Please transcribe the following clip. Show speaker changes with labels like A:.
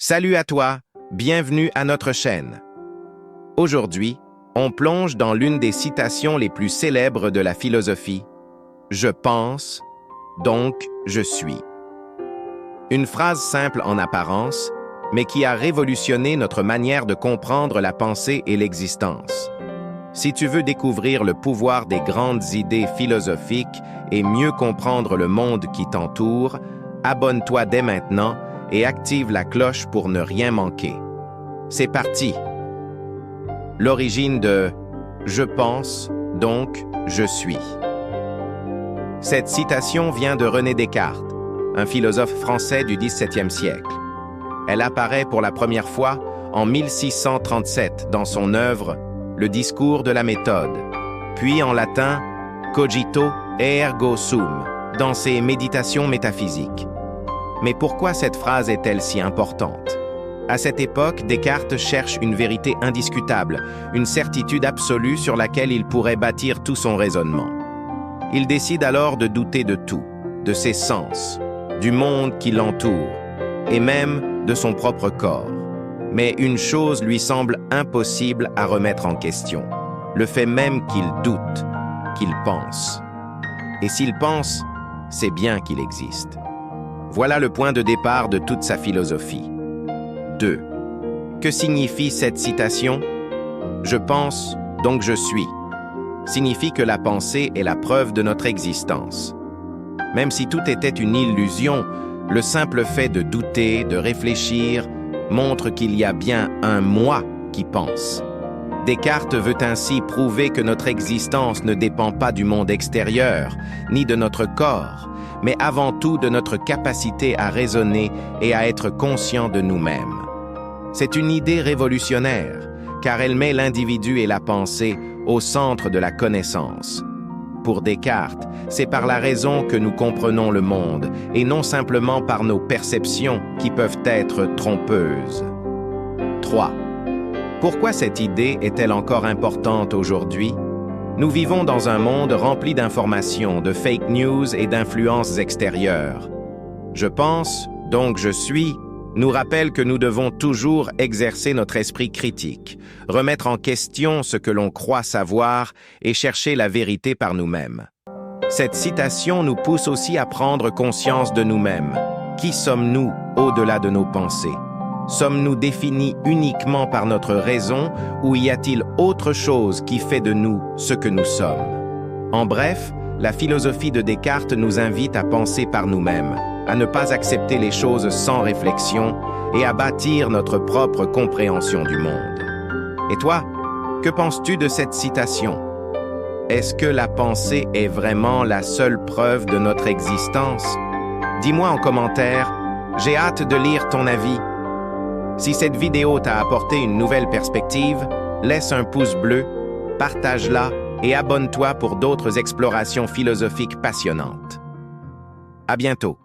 A: Salut à toi, bienvenue à notre chaîne. Aujourd'hui, on plonge dans l'une des citations les plus célèbres de la philosophie. Je pense, donc je suis. Une phrase simple en apparence, mais qui a révolutionné notre manière de comprendre la pensée et l'existence. Si tu veux découvrir le pouvoir des grandes idées philosophiques et mieux comprendre le monde qui t'entoure, abonne-toi dès maintenant et active la cloche pour ne rien manquer. C'est parti! L'origine de « Je pense, donc je suis ». Cette citation vient de René Descartes, un philosophe français du XVIIe siècle. Elle apparaît pour la première fois en 1637 dans son œuvre « Le discours de la méthode », puis en latin « Cogito ergo sum » dans ses méditations métaphysiques. Mais pourquoi cette phrase est-elle si importante? À cette époque, Descartes cherche une vérité indiscutable, une certitude absolue sur laquelle il pourrait bâtir tout son raisonnement. Il décide alors de douter de tout, de ses sens, du monde qui l'entoure, et même de son propre corps. Mais une chose lui semble impossible à remettre en question, le fait même qu'il doute, qu'il pense. Et s'il pense, c'est bien qu'il existe. Voilà le point de départ de toute sa philosophie. 2. Que signifie cette citation? Je pense, donc je suis. Signifie que la pensée est la preuve de notre existence. Même si tout était une illusion, le simple fait de douter, de réfléchir, montre qu'il y a bien un moi qui pense. Descartes veut ainsi prouver que notre existence ne dépend pas du monde extérieur, ni de notre corps, mais avant tout de notre capacité à raisonner et à être conscient de nous-mêmes. C'est une idée révolutionnaire, car elle met l'individu et la pensée au centre de la connaissance. Pour Descartes, c'est par la raison que nous comprenons le monde, et non simplement par nos perceptions qui peuvent être trompeuses. 3. Pourquoi cette idée est-elle encore importante aujourd'hui? Nous vivons dans un monde rempli d'informations, de fake news et d'influences extérieures. Je pense, donc je suis, nous rappelle que nous devons toujours exercer notre esprit critique, remettre en question ce que l'on croit savoir et chercher la vérité par nous-mêmes. Cette citation nous pousse aussi à prendre conscience de nous-mêmes. Qui sommes-nous au-delà de nos pensées? Sommes-nous définis uniquement par notre raison ou y a-t-il autre chose qui fait de nous ce que nous sommes? En bref, la philosophie de Descartes nous invite à penser par nous-mêmes, à ne pas accepter les choses sans réflexion et à bâtir notre propre compréhension du monde. Et toi, que penses-tu de cette citation? Est-ce que la pensée est vraiment la seule preuve de notre existence? Dis-moi en commentaire, j'ai hâte de lire ton avis. Si cette vidéo t'a apporté une nouvelle perspective, laisse un pouce bleu, partage-la et abonne-toi pour d'autres explorations philosophiques passionnantes. À bientôt.